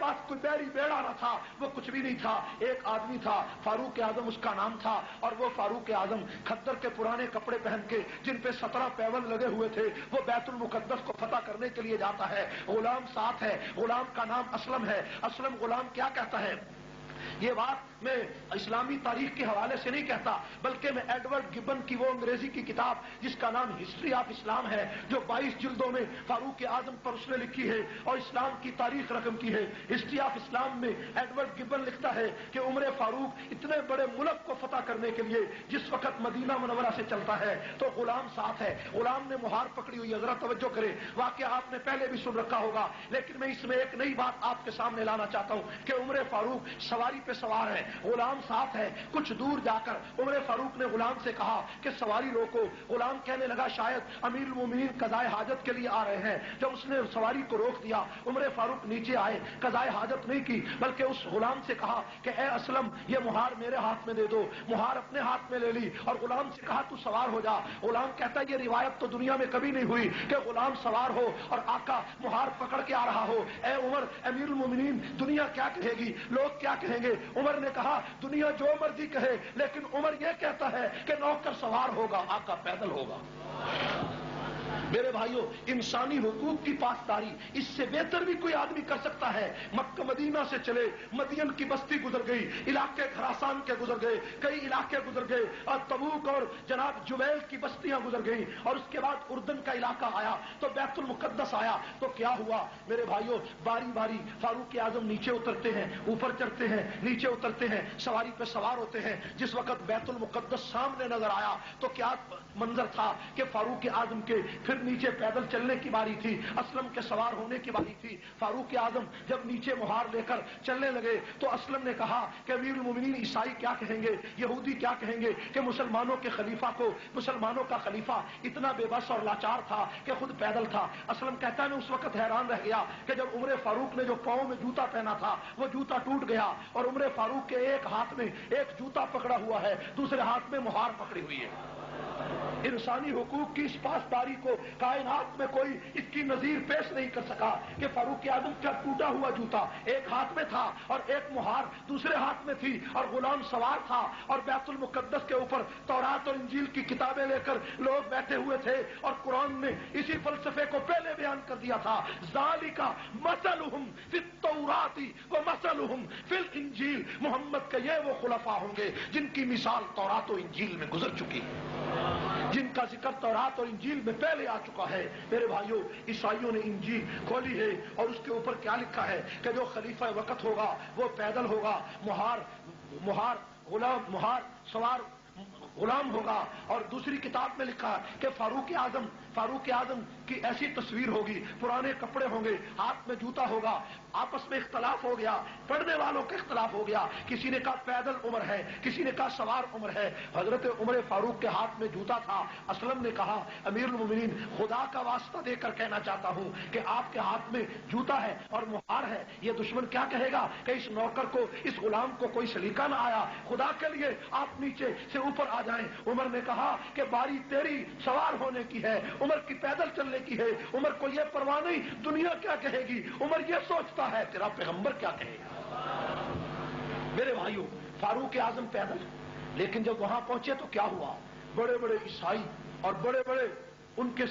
پاس کوئی بیری بیڑا نہ تھا، وہ کچھ بھی نہیں تھا، ایک آدمی تھا فاروق اعظم اس کا نام تھا، اور وہ فاروق اعظم کھدر کے پرانے کپڑے پہن کے جن پہ 17 پیون لگے ہوئے تھے وہ بیت المقدس کو فتح کرنے کے لیے جاتا ہے. غلام ساتھ ہے، غلام کا نام اسلم ہے. اسلم غلام کیا کہتا ہے؟ یہ بات میں اسلامی تاریخ کے حوالے سے نہیں کہتا، بلکہ میں ایڈورڈ گبن کی وہ انگریزی کی کتاب جس کا نام ہسٹری آف اسلام ہے، جو 22 جلدوں میں فاروق اعظم پر اس نے لکھی ہے اور اسلام کی تاریخ رقم کی ہے. ہسٹری آف اسلام میں ایڈورڈ گبن لکھتا ہے کہ عمر فاروق اتنے بڑے ملک کو فتح کرنے کے لیے جس وقت مدینہ منورہ سے چلتا ہے تو غلام ساتھ ہے. غلام نے مہار پکڑی ہوئی ہے. ذرا توجہ کرے، واقعہ آپ نے پہلے بھی سن رکھا ہوگا، لیکن میں اس میں ایک نئی بات آپ کے سامنے لانا چاہتا ہوں کہ عمر فاروق سواری پہ سوار ہے، غلام ساتھ ہے. کچھ دور جا کر عمر فاروق نے غلام سے کہا کہ سواری روکو. غلام کہنے لگا شاید امیر المومنین قضائے حاجت کے لیے آ رہے ہیں. جب اس نے سواری کو روک دیا، عمر فاروق نیچے آئے، قضائے حاجت نہیں کی بلکہ اس غلام سے کہا کہ اے اسلم یہ مہار میرے ہاتھ میں دے دو. مہار اپنے ہاتھ میں لے لی اور غلام سے کہا تو سوار ہو جا. غلام کہتا ہے یہ روایت تو دنیا میں کبھی نہیں ہوئی کہ غلام سوار ہو اور آقا مہار پکڑ کے آ رہا ہو. اے عمر امیر المومنین دنیا کیا کہے گی، لوگ کیا کہیں گے؟ عمر نے کہا دنیا جو مرضی کہے، لیکن عمر یہ کہتا ہے کہ نوکر سوار ہوگا، آقا پیدل ہوگا. میرے بھائیوں، انسانی حقوق کی پاسداری اس سے بہتر بھی کوئی آدمی کر سکتا ہے؟ مکہ مدینہ سے چلے، مدین کی بستی گزر گئی، علاقے خراسان کے گزر گئے، کئی علاقے گزر گئے اور تبوک اور جناب جبیل کی بستیاں گزر گئی، اور اس کے بعد اردن کا علاقہ آیا تو بیت المقدس آیا. تو کیا ہوا میرے بھائیوں؟ باری باری فاروق اعظم نیچے اترتے ہیں، اوپر چڑھتے ہیں، نیچے اترتے ہیں، سواری پہ سوار ہوتے ہیں. جس وقت بیت المقدس سامنے نظر آیا تو کیا منظر تھا کہ فاروق اعظم کے پھر نیچے پیدل چلنے کی باری تھی، اسلم کے سوار ہونے کی باری تھی. فاروق اعظم جب نیچے مہار لے کر چلنے لگے تو اسلم نے کہا کہ امیر المومنین عیسائی کیا کہیں گے، یہودی کیا کہیں گے کہ مسلمانوں کے خلیفہ کو، مسلمانوں کا خلیفہ اتنا بے بس اور لاچار تھا کہ خود پیدل تھا. اسلم کہتا ہے میں اس وقت حیران رہ گیا کہ جب عمر فاروق نے جو پاؤں میں جوتا پہنا تھا وہ جوتا ٹوٹ گیا اور عمر فاروق کے ایک ہاتھ میں ایک جوتا پکڑا ہوا ہے، دوسرے ہاتھ میں مہار پکڑی ہوئی ہے. انسانی حقوق کی اس پاسداری کو کائنات میں کوئی اس کی نظیر پیش نہیں کر سکا کہ فاروق اعظم کا ٹوٹا ہوا جوتا ایک ہاتھ میں تھا اور ایک مہار دوسرے ہاتھ میں تھی اور غلام سوار تھا اور بیت المقدس کے اوپر تورات اور انجیل کی کتابیں لے کر لوگ بیٹھے ہوئے تھے. اور قرآن نے اسی فلسفے کو پہلے بیان کر دیا تھا، ذالک مثلہم فی التوراۃ ومثلہم فی الانجیل. محمد کے یہ وہ خلفاء ہوں گے جن کی مثال تورات و انجیل میں گزر چکی ہے، جن کا ذکر تورات اور انجیل میں پہلے آ چکا ہے. میرے بھائیوں، عیسائیوں نے انجیل کھولی ہے اور اس کے اوپر کیا لکھا ہے کہ جو خلیفہ وقت ہوگا وہ پیدل ہوگا، مہار سوار غلام ہوگا. اور دوسری کتاب میں لکھا کہ فاروق اعظم کی ایسی تصویر ہوگی، پرانے کپڑے ہوں گے، ہاتھ میں جوتا ہوگا. آپس میں اختلاف ہو گیا، پڑھنے والوں کا اختلاف ہو گیا، کسی نے کہا پیدل عمر ہے، کسی نے کہا سوار عمر ہے. حضرت عمر فاروق کے ہاتھ میں جوتا تھا. اسلم نے کہا امیر المومنین خدا کا واسطہ دے کر کہنا چاہتا ہوں کہ آپ کے ہاتھ میں جوتا ہے اور مہار ہے، یہ دشمن کیا کہے گا کہ اس نوکر کو، اس غلام کو کوئی سلیقہ نہ آیا، خدا کے لیے آپ نیچے سے اوپر آ جائیں. عمر نے کہا کہ باری تیری سوار ہونے کی ہے، عمر کی پیدل چلنے کی ہے. عمر کو یہ پرواہ نہیں دنیا کیا کہے گی، عمر یہ سوچتا ہے تیرا پیغمبر کیا کہے گا. میرے بھائیوں، فاروق اعظم پیدل، لیکن جب وہاں پہنچے تو کیا ہوا؟ بڑے بڑے عیسائی اور بڑے بڑے ان کے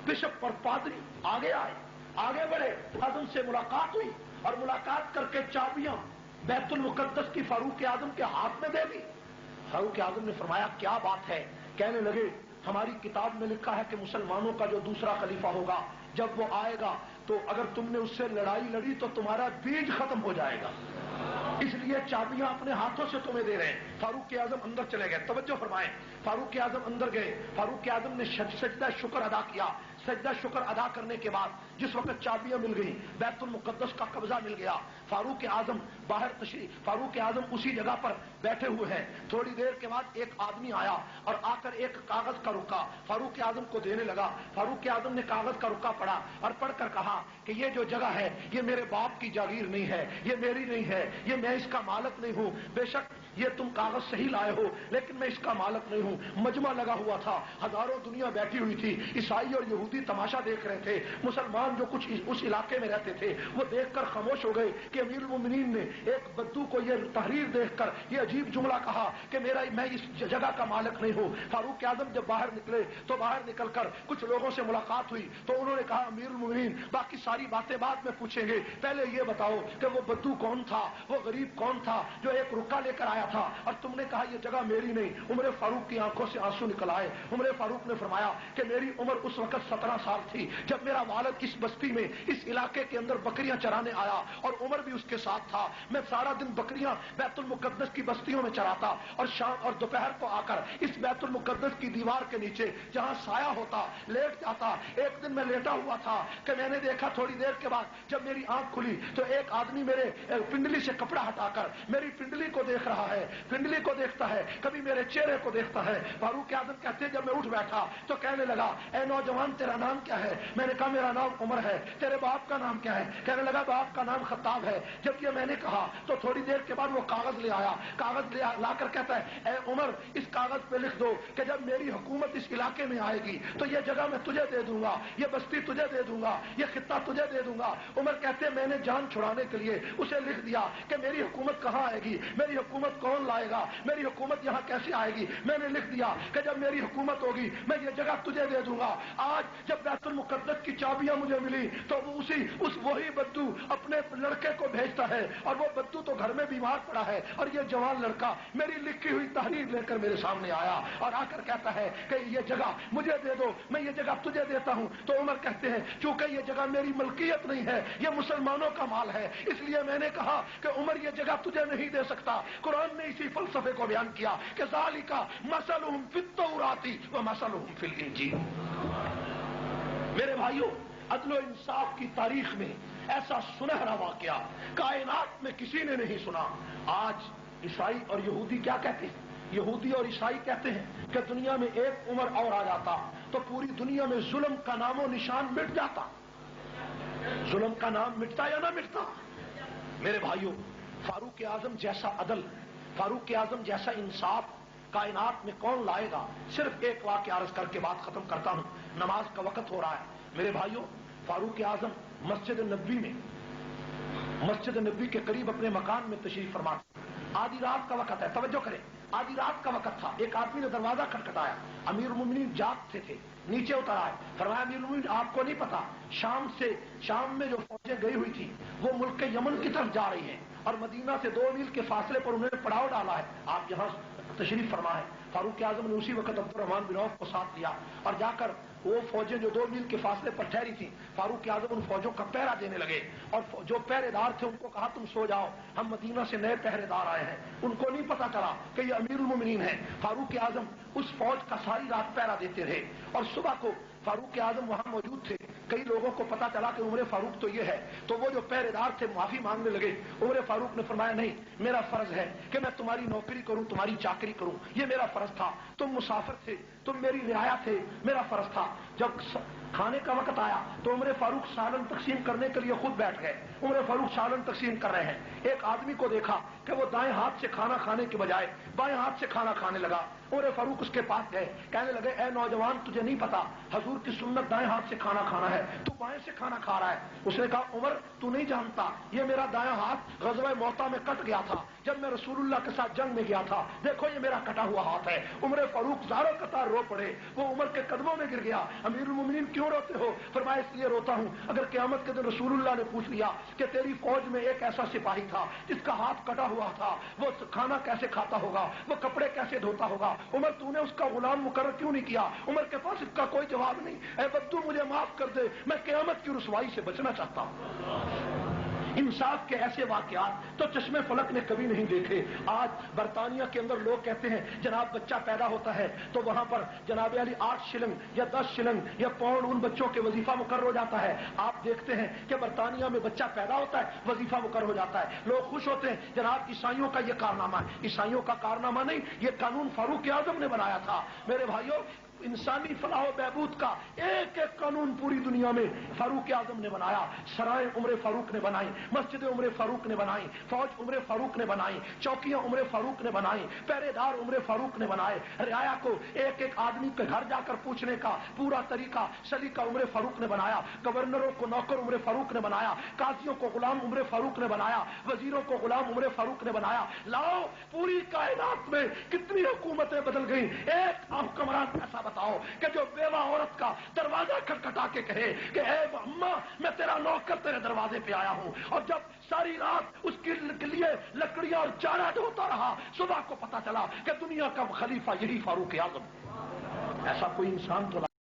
بشپ اور پادری آگے بڑھے، اعظم سے ملاقات ہوئی اور ملاقات کر کے چابیاں بیت المقدس کی فاروق اعظم کے ہاتھ میں دے دی. فاروق اعظم نے فرمایا کیا بات ہے؟ کہنے لگے ہماری کتاب میں لکھا ہے کہ مسلمانوں کا جو دوسرا خلیفہ ہوگا جب وہ آئے گا تو اگر تم نے اس سے لڑائی لڑی تو تمہارا بیج ختم ہو جائے گا، اس لیے چابیاں اپنے ہاتھوں سے تمہیں دے رہے ہیں. فاروق اعظم اندر چلے گئے. توجہ فرمائیں، فاروق اعظم اندر گئے. فاروق اعظم نے سجدہ شکر ادا کیا. سجدہ شکر ادا کرنے کے بعد جس وقت چابیاں مل گئی، بیت المقدس کا قبضہ مل گیا، فاروق اعظم باہر فاروق اعظم اسی جگہ پر بیٹھے ہوئے ہیں. تھوڑی دیر کے بعد ایک آدمی آیا اور آ کر ایک کاغذ کا رکا فاروق اعظم کو دینے لگا. فاروق اعظم نے کاغذ کا رکا پڑھا اور پڑھ کر کہا کہ یہ جو جگہ ہے یہ میرے باپ کی جاگیر نہیں ہے، یہ میری نہیں ہے، یہ میں اس کا مالک نہیں ہوں. بے شک یہ تم کاغذ صحیح لائے ہو لیکن میں اس کا مالک نہیں ہوں. مجمع لگا ہوا تھا, ہزاروں دنیا بیٹھی ہوئی تھی, عیسائی اور یہودی تماشا دیکھ رہے تھے. مسلمان جو کچھ اس علاقے میں رہتے تھے وہ دیکھ کر خاموش ہو گئے کہ امیر المومنین نے ایک بدو کو یہ تحریر دیکھ کر یہ عجیب جملہ کہا کہ میں اس جگہ کا مالک نہیں ہوں. فاروق اعظم جب باہر نکلے تو باہر نکل کر کچھ لوگوں سے ملاقات ہوئی تو انہوں نے کہا امیر المومنین باقی ساری باتیں بعد میں پوچھیں گے, پہلے یہ بتاؤ کہ وہ بدو کون تھا, وہ غریب کون تھا جو ایک رکا لے کر آیا تھا اور تم نے کہا یہ جگہ میری نہیں. عمر فاروق کی آنکھوں سے آنسو نکل آئے. عمر فاروق نے فرمایا کہ میری عمر اس وقت 17 سال تھی جب میرا والد اس بستی میں اس علاقے کے اندر بکریاں چرانے آیا اور عمر بھی اس کے ساتھ تھا. میں سارا دن بکریاں بیت المقدس کی بستیوں میں چراتا اور شام اور دوپہر کو آ کر اس بیت المقدس کی دیوار کے نیچے جہاں سایہ ہوتا لیٹ جاتا. ایک دن میں لیٹا ہوا تھا کہ میں نے دیکھا تھوڑی دیر کے بعد جب میری آنکھ کھلی تو ایک آدمی میرے پنڈلی سے کپڑا ہٹا کر میری پنڈلی کو دیکھ رہا ہے, پنڈلی کو دیکھتا ہے, کبھی میرے چہرے کو دیکھتا ہے. فاروق اعظم کہتے ہیں جب میں اٹھ بیٹھا تو کہنے لگا اے نوجوان تیرا نام کیا ہے؟ میں نے کہا میرا نام عمر ہے. تیرے باپ کا نام کیا ہے؟ کہنے لگا باپ کا نام خطاب ہے. جب یہ میں نے کہا تو تھوڑی دیر کے بعد وہ کاغذ لے آیا, کاغذ لا کر کہتا ہے اے عمر اس کاغذ پہ لکھ دو کہ جب میری حکومت اس علاقے میں آئے گی تو یہ جگہ میں تجھے دے دوں گا, یہ بستی تجھے دے دوں گا, یہ خطہ تجھے دے دوں گا. عمر کہتے ہیں میں نے جان چھڑانے کے لیے اسے لکھ دیا کہ میری حکومت کہاں آئے گی, میری حکومت کون لائے گا, میری حکومت یہاں کیسے آئے گی. میں نے لکھ دیا کہ جب میری حکومت ہوگی میں یہ جگہ تجھے دے دوں گا. آج جب بیت المقدس کی چابیاں مجھے ملی تو وہی بدو اپنے لڑکے کو بھیجتا ہے اور وہ بدو تو گھر میں بیمار پڑا ہے اور یہ جوان لڑکا میری لکھی ہوئی تحریر لے کر میرے سامنے آیا اور آ کر کہتا ہے کہ یہ جگہ مجھے دے دو, میں یہ جگہ تجھے دیتا ہوں. تو عمر کہتے ہیں چونکہ یہ جگہ میری ملکیت نہیں ہے, یہ مسلمانوں کا مال ہے, اس لیے میں نے کہا کہ عمر یہ جگہ تجھے نہیں دے سکتا. قرآن نے اسی فلسفے کو بیان کیا کہ ذالک مثلہم فی التوراۃ و مثلہم فی الانجیل. میرے بھائیوں عدل و انصاف کی تاریخ میں ایسا سنہرا واقعہ کائنات میں کسی نے نہیں سنا. آج عیسائی اور یہودی کیا کہتے ہیں؟ یہودی اور عیسائی کہتے ہیں کہ دنیا میں ایک عمر اور آ جاتا تو پوری دنیا میں ظلم کا نام و نشان مٹ جاتا. ظلم کا نام مٹتا یا نہ مٹتا؟ میرے بھائیوں فاروق اعظم جیسا عدل, فاروق اعظم جیسا انصاف کائنات میں کون لائے گا؟ صرف ایک واقعہ عرض کر کے بات ختم کرتا ہوں, نماز کا وقت ہو رہا ہے. میرے بھائیوں فاروق اعظم مسجد نبوی میں, مسجد نبوی کے قریب اپنے مکان میں تشریف فرما. آدھی رات کا وقت ہے, توجہ کریں, آدھی رات کا وقت تھا. ایک آدمی نے دروازہ کھٹکھٹایا, امیر المومنین جاگتے تھے, نیچے اتر آئے. فرمایا امیر المومنین آپ کو نہیں پتا شام میں جو فوجیں گئی ہوئی تھی وہ ملک یمن کی طرف جا رہی ہیں اور مدینہ سے 2 میل کے فاصلے پر انہوں نے پڑاؤ ڈالا ہے, آپ یہاں تشریف فرما ہے. فاروق اعظم نے اسی وقت عبد الرحمان بن عوف کو ساتھ لیا اور جا کر وہ فوجیں جو 2 میل کے فاصلے پر ٹھہری تھیں فاروق اعظم ان فوجوں کا پہرا دینے لگے اور جو پہرے دار تھے ان کو کہا تم سو جاؤ, ہم مدینہ سے نئے پہرے دار آئے ہیں. ان کو نہیں پتا چلا کہ یہ امیر المومنین ہیں. فاروق اعظم اس فوج کا ساری رات پہرا دیتے رہے اور صبح کو فاروق اعظم وہاں موجود تھے. کئی لوگوں کو پتا چلا کہ عمر فاروق تو یہ ہے, تو وہ جو پہرے دار تھے معافی مانگنے لگے. عمر فاروق نے فرمایا نہیں, میرا فرض ہے کہ میں تمہاری نوکری کروں, تمہاری چاکری کروں, یہ میرا فرض تھا. تم مسافر تھے, تم میری رعایا تھے, میرا فرض تھا. جب کھانے کا وقت آیا تو عمر فاروق سالن تقسیم کرنے کے لیے خود بیٹھ گئے. عمر فاروق سالن تقسیم کر رہے ہیں. ایک آدمی کو دیکھا کہ وہ دائیں ہاتھ سے کھانا کھانے کے بجائے بائیں ہاتھ سے کھانا کھانے لگا. عمر فاروق اس کے پاس گئے, کہنے لگے اے نوجوان تجھے نہیں پتا حضور کی سنت دائیں ہاتھ سے کھانا کھانا ہے, تو بائیں سے کھانا کھا رہا ہے. اس نے کہا عمر تو نہیں جانتا یہ میرا دایاں ہاتھ غزوہ موطا میں کٹ گیا تھا جب میں رسول اللہ کے ساتھ جنگ میں گیا تھا, دیکھو یہ میرا کٹا ہوا ہاتھ ہے. عمر فاروق زاروں قطار رو پڑے, وہ عمر کے قدموں میں گر گیا. امیر المومنین کیوں روتے ہو؟ فرمایا اس لیے روتا ہوں اگر قیامت کے دن رسول اللہ نے پوچھ لیا کہ تیری فوج میں ایک ایسا سپاہی تھا جس کا ہاتھ کٹا ہوا تھا, وہ کھانا کیسے کھاتا ہوگا, وہ کپڑے کیسے دھوتا ہوگا, عمر تو نے اس کا غلام مقرر کیوں نہیں کیا؟ عمر کے پاس اس کا کوئی جواب نہیں. اے بدو مجھے معاف کر دے, میں قیامت کی رسوائی سے بچنا چاہتا ہوں. انصاف کے ایسے واقعات تو چشمے فلک نے کبھی نہیں دیکھے. آج برطانیہ کے اندر لوگ کہتے ہیں جناب بچہ پیدا ہوتا ہے تو وہاں پر جناب علی 8 شلنگ یا 10 شلنگ یا پاؤنڈ ان بچوں کے وظیفہ مقرر ہو جاتا ہے. آپ دیکھتے ہیں کہ برطانیہ میں بچہ پیدا ہوتا ہے, وظیفہ مقرر ہو جاتا ہے, لوگ خوش ہوتے ہیں. جناب عیسائیوں کا یہ کارنامہ ہے. عیسائیوں کا کارنامہ نہیں, یہ قانون فاروق اعظم نے بنایا تھا. میرے بھائیوں انسانی فلاح و بہبود کا ایک ایک قانون پوری دنیا میں فاروق اعظم نے بنایا. سرائے عمر فاروق نے بنائی, مسجد عمر فاروق نے بنائی, فوج عمر فاروق نے بنائی, چوکیاں عمر فاروق نے بنائی, پہرے دار عمر فاروق نے بنائے, رعایا کو ایک ایک آدمی کے گھر جا کر پوچھنے کا پورا طریقہ سلیقہ عمر فاروق نے بنایا, گورنروں کو نوکر عمر فاروق نے بنایا, قاضیوں کو غلام عمر فاروق نے بنایا, وزیروں کو غلام عمر فاروق نے بنایا. لاؤ پوری کائنات میں کتنی حکومتیں بدل گئیں, ایک حکمران ایسا بتاؤ کہ جو بیوہ عورت کا دروازہ کھٹکھٹا کے کہے کہ اے اماں میں تیرا نوکر تیرے دروازے پہ آیا ہوں, اور جب ساری رات اس کے لیے لکڑیاں اور چارہ ڈھوتا رہا, صبح کو پتا چلا کہ دنیا کا خلیفہ یہی فاروق اعظم. ایسا کوئی انسان تو